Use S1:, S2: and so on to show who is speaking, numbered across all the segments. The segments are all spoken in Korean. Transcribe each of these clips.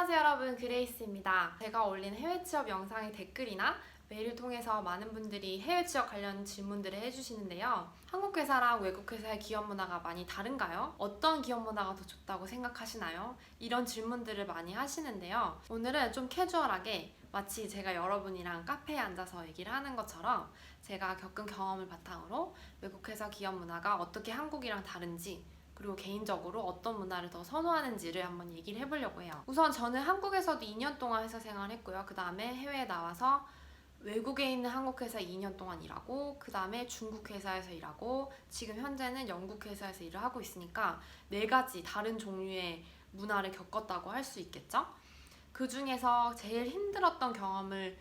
S1: 안녕하세요 여러분, 그레이스입니다. 제가 올린 해외 취업 영상의 댓글이나 메일을 통해서 많은 분들이 해외 취업 관련 질문들을 해주시는데요. 한국 회사랑 외국 회사의 기업 문화가 많이 다른가요? 어떤 기업 문화가 더 좋다고 생각하시나요? 이런 질문들을 많이 하시는데요. 오늘은 좀 캐주얼하게 마치 제가 여러분이랑 카페에 앉아서 얘기를 하는 것처럼 제가 겪은 경험을 바탕으로 외국 회사 기업 문화가 어떻게 한국이랑 다른지, 그리고 개인적으로 어떤 문화를 더 선호하는지를 한번 얘기를 해보려고 해요. 우선 저는 한국에서도 2년 동안 회사 생활을 했고요. 그 다음에 해외에 나와서 외국에 있는 한국 회사 2년 동안 일하고, 그 다음에 중국 회사에서 일하고, 지금 현재는 영국 회사에서 일을 하고 있으니까 4가지 다른 종류의 문화를 겪었다고 할 수 있겠죠? 그 중에서 제일 힘들었던 경험을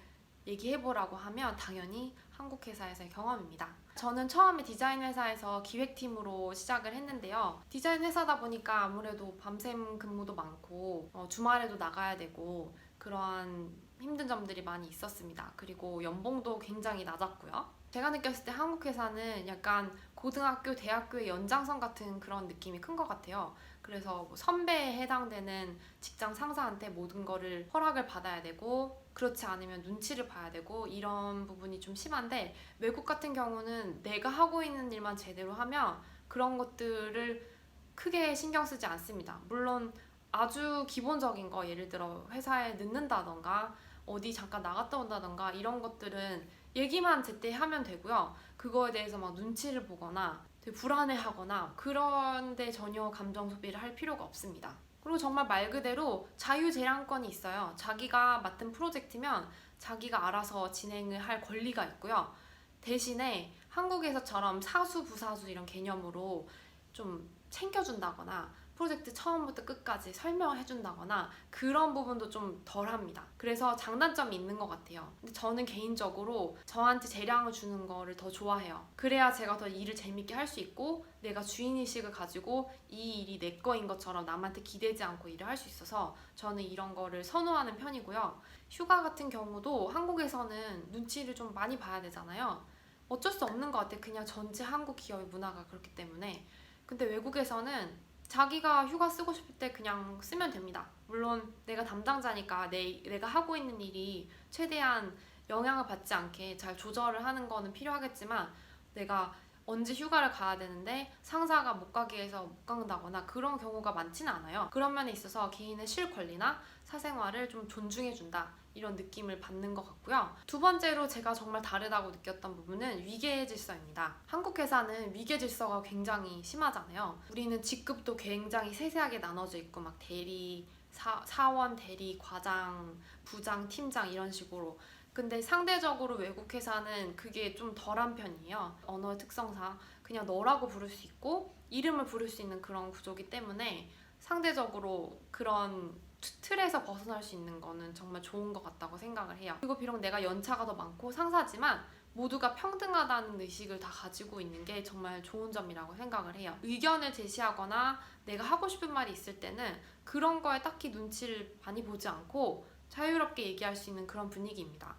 S1: 얘기해보라고 하면 당연히 한국 회사에서의 경험입니다. 저는 처음에 디자인 회사에서 기획팀으로 시작을 했는데요. 디자인 회사다 보니까 아무래도 밤샘 근무도 많고 주말에도 나가야 되고 그런 힘든 점들이 많이 있었습니다. 그리고 연봉도 굉장히 낮았고요. 제가 느꼈을 때 한국 회사는 약간 고등학교, 대학교의 연장선 같은 그런 느낌이 큰 것 같아요. 그래서 뭐 선배에 해당되는 직장 상사한테 모든 거를 허락을 받아야 되고, 그렇지 않으면 눈치를 봐야 되고, 이런 부분이 좀 심한데, 외국 같은 경우는 내가 하고 있는 일만 제대로 하면 그런 것들을 크게 신경 쓰지 않습니다. 물론 아주 기본적인 거, 예를 들어 회사에 늦는다던가 어디 잠깐 나갔다 온다던가 이런 것들은 얘기만 제때 하면 되고요. 그거에 대해서 막 눈치를 보거나 되게 불안해하거나 그런데 전혀 감정 소비를 할 필요가 없습니다. 그리고 정말 말 그대로 자유재량권이 있어요. 자기가 맡은 프로젝트면 자기가 알아서 진행을 할 권리가 있고요. 대신에 한국에서처럼 사수, 부사수 이런 개념으로 좀 챙겨준다거나 프로젝트 처음부터 끝까지 설명을 해준다거나 그런 부분도 좀 덜합니다. 그래서 장단점이 있는 것 같아요. 근데 저는 개인적으로 저한테 재량을 주는 거를 더 좋아해요. 그래야 제가 더 일을 재밌게 할 수 있고, 내가 주인의식을 가지고 이 일이 내 거인 것처럼 남한테 기대지 않고 일을 할 수 있어서 저는 이런 거를 선호하는 편이고요. 휴가 같은 경우도 한국에서는 눈치를 좀 많이 봐야 되잖아요. 어쩔 수 없는 것 같아요. 그냥 전체 한국 기업의 문화가 그렇기 때문에. 근데 외국에서는 자기가 휴가 쓰고 싶을 때 그냥 쓰면 됩니다. 물론 내가 담당자니까 내가 하고 있는 일이 최대한 영향을 받지 않게 잘 조절을 하는 거는 필요하겠지만, 내가 언제 휴가를 가야 되는데 상사가 못 가게 해서 못 간다거나 그런 경우가 많지는 않아요. 그런 면에 있어서 개인의 실권리나 사생활을 좀 존중해준다, 이런 느낌을 받는 것 같고요. 두 번째로 제가 정말 다르다고 느꼈던 부분은 위계 질서입니다. 한국 회사는 위계 질서가 굉장히 심하잖아요. 우리는 직급도 굉장히 세세하게 나눠져 있고, 막 대리, 사원, 대리, 과장, 부장, 팀장 이런 식으로. 근데 상대적으로 외국 회사는 그게 좀 덜한 편이에요. 언어의 특성상 그냥 너라고 부를 수 있고 이름을 부를 수 있는 그런 구조기 때문에 상대적으로 그런 틀에서 벗어날 수 있는 거는 정말 좋은 것 같다고 생각을 해요. 그리고 비록 내가 연차가 더 많고 상사지만 모두가 평등하다는 의식을 다 가지고 있는 게 정말 좋은 점이라고 생각을 해요. 의견을 제시하거나 내가 하고 싶은 말이 있을 때는 그런 거에 딱히 눈치를 많이 보지 않고 자유롭게 얘기할 수 있는 그런 분위기입니다.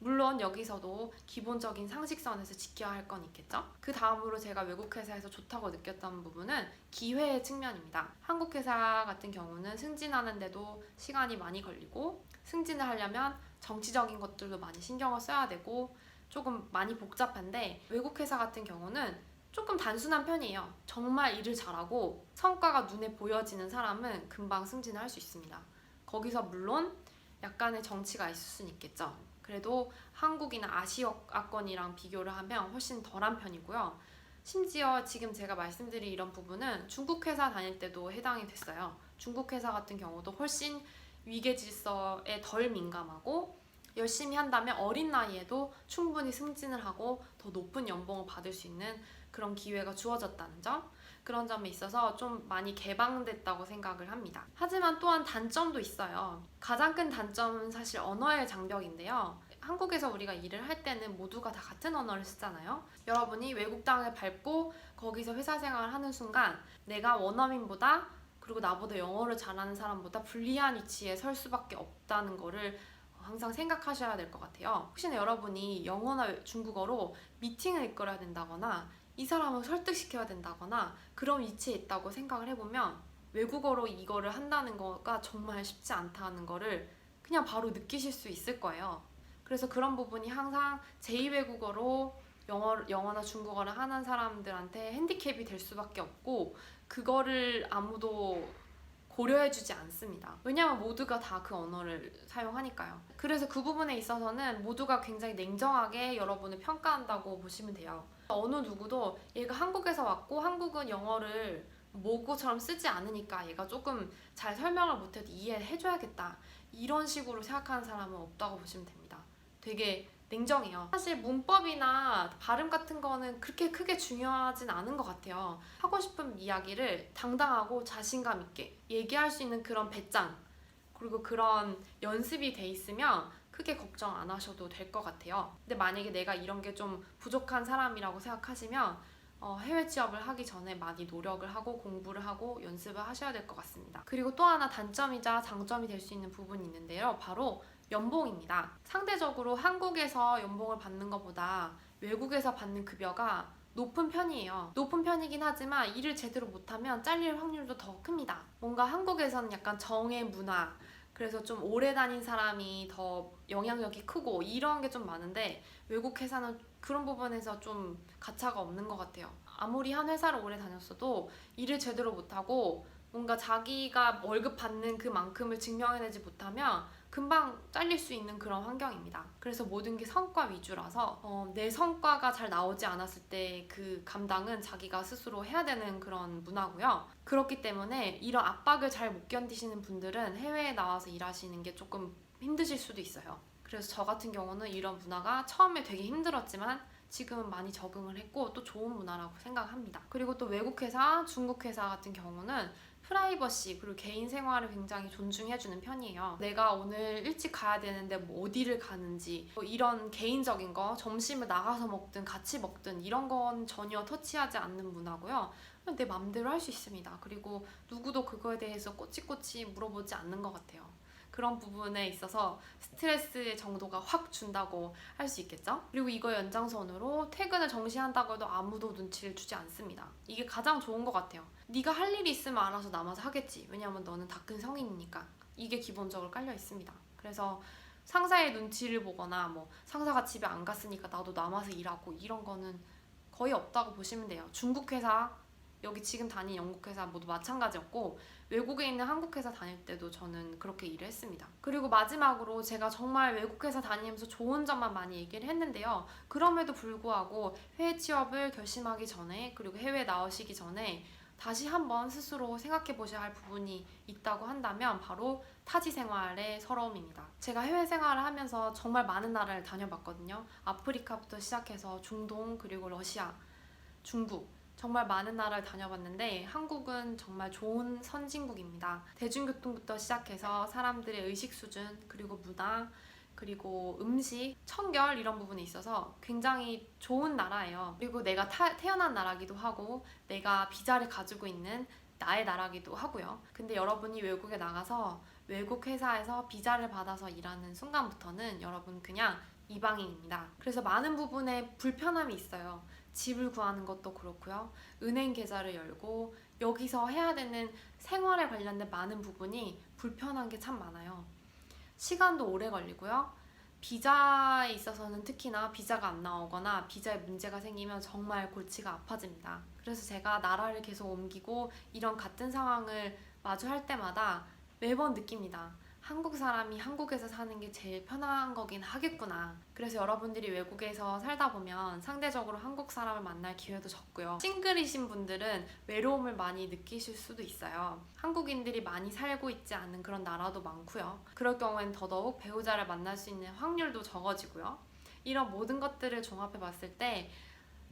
S1: 물론 여기서도 기본적인 상식선에서 지켜야 할 건 있겠죠? 그 다음으로 제가 외국 회사에서 좋다고 느꼈던 부분은 기회의 측면입니다. 한국 회사 같은 경우는 승진하는데도 시간이 많이 걸리고, 승진을 하려면 정치적인 것들도 많이 신경을 써야 되고 조금 많이 복잡한데, 외국 회사 같은 경우는 조금 단순한 편이에요. 정말 일을 잘하고 성과가 눈에 보여지는 사람은 금방 승진을 할 수 있습니다. 거기서 물론 약간의 정치가 있을 수는 있겠죠. 그래도 한국이나 아시아권이랑 비교를 하면 훨씬 덜한 편이고요. 심지어 지금 제가 말씀드린 이런 부분은 중국 회사 다닐 때도 해당이 됐어요. 중국 회사 같은 경우도 훨씬 위계 질서에 덜 민감하고, 열심히 한다면 어린 나이에도 충분히 승진을 하고 더 높은 연봉을 받을 수 있는 그런 기회가 주어졌다는 점, 그런 점에 있어서 좀 많이 개방됐다고 생각을 합니다. 하지만 또한 단점도 있어요. 가장 큰 단점은 사실 언어의 장벽인데요. 한국에서 우리가 일을 할 때는 모두가 다 같은 언어를 쓰잖아요. 여러분이 외국 땅을 밟고 거기서 회사 생활을 하는 순간 내가 원어민보다, 그리고 나보다 영어를 잘하는 사람보다 불리한 위치에 설 수밖에 없다는 거를 항상 생각하셔야 될 것 같아요. 혹시나 여러분이 영어나 중국어로 미팅을 이끌어야 된다거나 이 사람을 설득시켜야 된다거나 그런 위치에 있다고 생각을 해보면 외국어로 이거를 한다는 거가 정말 쉽지 않다는 거를 그냥 바로 느끼실 수 있을 거예요. 그래서 그런 부분이 항상 제2외국어로 영어나 중국어를 하는 사람들한테 핸디캡이 될 수밖에 없고, 그거를 아무도 고려해주지 않습니다. 왜냐하면 모두가 다 그 언어를 사용하니까요. 그래서 그 부분에 있어서는 모두가 굉장히 냉정하게 여러분을 평가한다고 보시면 돼요. 어느 누구도 얘가 한국에서 왔고 한국은 영어를 모국어처럼 쓰지 않으니까 얘가 조금 잘 설명을 못해도 이해해줘야겠다, 이런 식으로 생각하는 사람은 없다고 보시면 됩니다. 되게 냉정해요. 사실 문법이나 발음 같은 거는 그렇게 크게 중요하진 않은 것 같아요. 하고 싶은 이야기를 당당하고 자신감 있게 얘기할 수 있는 그런 배짱, 그리고 그런 연습이 돼 있으면 크게 걱정 안 하셔도 될 것 같아요. 근데 만약에 내가 이런 게 좀 부족한 사람이라고 생각하시면 해외 취업을 하기 전에 많이 노력을 하고 공부를 하고 연습을 하셔야 될 것 같습니다. 그리고 또 하나 단점이자 장점이 될 수 있는 부분이 있는데요. 바로 연봉입니다. 상대적으로 한국에서 연봉을 받는 것보다 외국에서 받는 급여가 높은 편이에요. 높은 편이긴 하지만 일을 제대로 못하면 잘릴 확률도 더 큽니다. 뭔가 한국에서는 약간 정의 문화, 그래서 좀 오래 다닌 사람이 더 영향력이 크고 이런 게 좀 많은데, 외국 회사는 그런 부분에서 좀 가차가 없는 것 같아요. 아무리 한 회사를 오래 다녔어도 일을 제대로 못하고 뭔가 자기가 월급 받는 그만큼을 증명해내지 못하면 금방 잘릴 수 있는 그런 환경입니다. 그래서 모든 게 성과 위주라서 내 성과가 잘 나오지 않았을 때 그 감당은 자기가 스스로 해야 되는 그런 문화고요. 그렇기 때문에 이런 압박을 잘 못 견디시는 분들은 해외에 나와서 일하시는 게 조금 힘드실 수도 있어요. 그래서 저 같은 경우는 이런 문화가 처음에 되게 힘들었지만 지금은 많이 적응을 했고 또 좋은 문화라고 생각합니다. 그리고 또 외국 회사, 중국 회사 같은 경우는 프라이버시 그리고 개인 생활을 굉장히 존중해주는 편이에요. 내가 오늘 일찍 가야 되는데 뭐 어디를 가는지, 뭐 이런 개인적인 거, 점심을 나가서 먹든 같이 먹든 이런 건 전혀 터치하지 않는 문화고요. 내 맘대로 할 수 있습니다. 그리고 누구도 그거에 대해서 꼬치꼬치 물어보지 않는 것 같아요. 그런 부분에 있어서 스트레스의 정도가 확 준다고 할 수 있겠죠? 그리고 이거 연장선으로 퇴근을 정시한다고 해도 아무도 눈치를 주지 않습니다. 이게 가장 좋은 것 같아요. 네가 할 일이 있으면 알아서 남아서 하겠지. 왜냐면 너는 다 큰 성인이니까. 이게 기본적으로 깔려 있습니다. 그래서 상사의 눈치를 보거나 뭐 상사가 집에 안 갔으니까 나도 남아서 일하고 이런 거는 거의 없다고 보시면 돼요. 중국 회사, 여기 지금 다닌 영국 회사 모두 마찬가지였고, 외국에 있는 한국 회사 다닐 때도 저는 그렇게 일을 했습니다. 그리고 마지막으로 제가 정말 외국 회사 다니면서 좋은 점만 많이 얘기를 했는데요. 그럼에도 불구하고 해외 취업을 결심하기 전에, 그리고 해외에 나오시기 전에 다시 한번 스스로 생각해 보셔야 할 부분이 있다고 한다면 바로 타지 생활의 서러움입니다. 제가 해외 생활을 하면서 정말 많은 나라를 다녀봤거든요. 아프리카부터 시작해서 중동, 그리고 러시아, 중국, 정말 많은 나라를 다녀봤는데 한국은 정말 좋은 선진국입니다. 대중교통부터 시작해서 사람들의 의식 수준, 그리고 문화, 그리고 음식, 청결 이런 부분에 있어서 굉장히 좋은 나라예요. 그리고 내가 태어난 나라기도 하고 내가 비자를 가지고 있는 나의 나라기도 하고요. 근데 여러분이 외국에 나가서 외국 회사에서 비자를 받아서 일하는 순간부터는 여러분 그냥 이방인입니다. 그래서 많은 부분에 불편함이 있어요. 집을 구하는 것도 그렇고요. 은행 계좌를 열고 여기서 해야 되는 생활에 관련된 많은 부분이 불편한 게 참 많아요. 시간도 오래 걸리고요. 비자에 있어서는 특히나 비자가 안 나오거나 비자에 문제가 생기면 정말 골치가 아파집니다. 그래서 제가 나라를 계속 옮기고 이런 같은 상황을 마주할 때마다 매번 느낍니다. 한국 사람이 한국에서 사는 게 제일 편한 거긴 하겠구나. 그래서 여러분들이 외국에서 살다 보면 상대적으로 한국 사람을 만날 기회도 적고요. 싱글이신 분들은 외로움을 많이 느끼실 수도 있어요. 한국인들이 많이 살고 있지 않은 그런 나라도 많고요. 그럴 경우엔 더더욱 배우자를 만날 수 있는 확률도 적어지고요. 이런 모든 것들을 종합해 봤을 때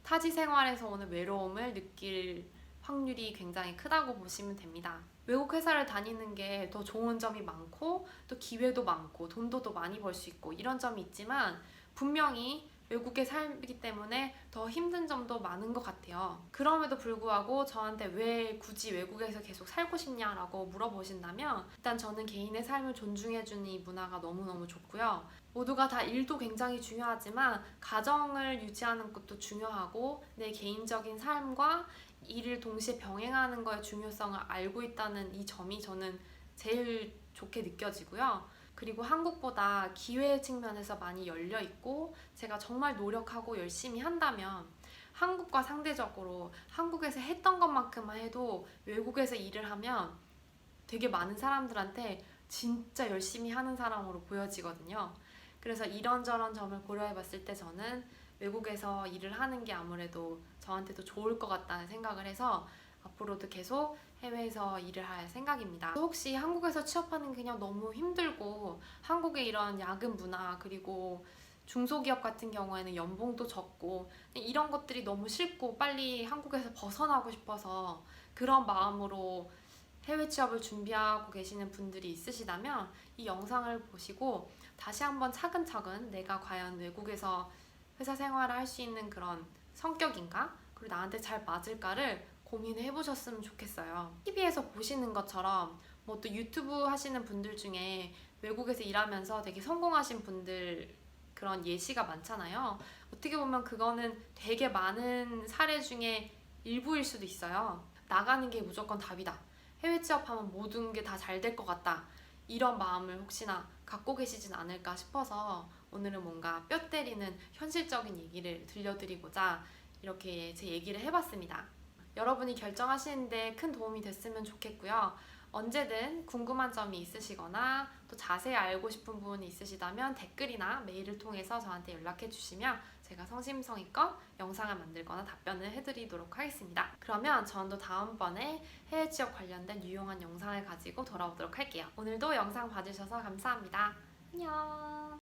S1: 타지 생활에서 오는 외로움을 느낄 확률이 굉장히 크다고 보시면 됩니다. 외국 회사를 다니는 게 더 좋은 점이 많고 또 기회도 많고 돈도 더 많이 벌 수 있고 이런 점이 있지만 분명히 외국에 살기 때문에 더 힘든 점도 많은 것 같아요. 그럼에도 불구하고 저한테 왜 굳이 외국에서 계속 살고 싶냐라고 물어보신다면 일단 저는 개인의 삶을 존중해주는 이 문화가 너무너무 좋고요. 모두가 다 일도 굉장히 중요하지만 가정을 유지하는 것도 중요하고 내 개인적인 삶과 일을 동시에 병행하는 거의 중요성을 알고 있다는 이 점이 저는 제일 좋게 느껴지고요. 그리고 한국보다 기회 측면에서 많이 열려 있고 제가 정말 노력하고 열심히 한다면 한국과 상대적으로 한국에서 했던 것만큼만 해도 외국에서 일을 하면 되게 많은 사람들한테 진짜 열심히 하는 사람으로 보여지거든요. 그래서 이런저런 점을 고려해 봤을 때 저는 외국에서 일을 하는 게 아무래도 저한테도 좋을 것 같다는 생각을 해서 앞으로도 계속 해외에서 일을 할 생각입니다. 혹시 한국에서 취업하는 게 그냥 너무 힘들고 한국의 이런 야근 문화 그리고 중소기업 같은 경우에는 연봉도 적고 이런 것들이 너무 싫고 빨리 한국에서 벗어나고 싶어서 그런 마음으로 해외 취업을 준비하고 계시는 분들이 있으시다면 이 영상을 보시고 다시 한번 차근차근 내가 과연 외국에서 회사 생활을 할 수 있는 그런 성격인가? 그리고 나한테 잘 맞을까를 고민해 보셨으면 좋겠어요. TV에서 보시는 것처럼 뭐 또 유튜브 하시는 분들 중에 외국에서 일하면서 되게 성공하신 분들 그런 예시가 많잖아요. 어떻게 보면 그거는 되게 많은 사례 중에 일부일 수도 있어요. 나가는 게 무조건 답이다. 해외 취업하면 모든 게 다 잘 될 것 같다. 이런 마음을 혹시나 갖고 계시진 않을까 싶어서 오늘은 뭔가 뼈 때리는 현실적인 얘기를 들려드리고자 이렇게 제 얘기를 해봤습니다. 여러분이 결정하시는데 큰 도움이 됐으면 좋겠고요. 언제든 궁금한 점이 있으시거나 또 자세히 알고 싶은 부분이 있으시다면 댓글이나 메일을 통해서 저한테 연락해 주시면 제가 성심성의껏 영상을 만들거나 답변을 해드리도록 하겠습니다. 그러면 전 또 다음번에 해외 취업 관련된 유용한 영상을 가지고 돌아오도록 할게요. 오늘도 영상 봐주셔서 감사합니다. 안녕.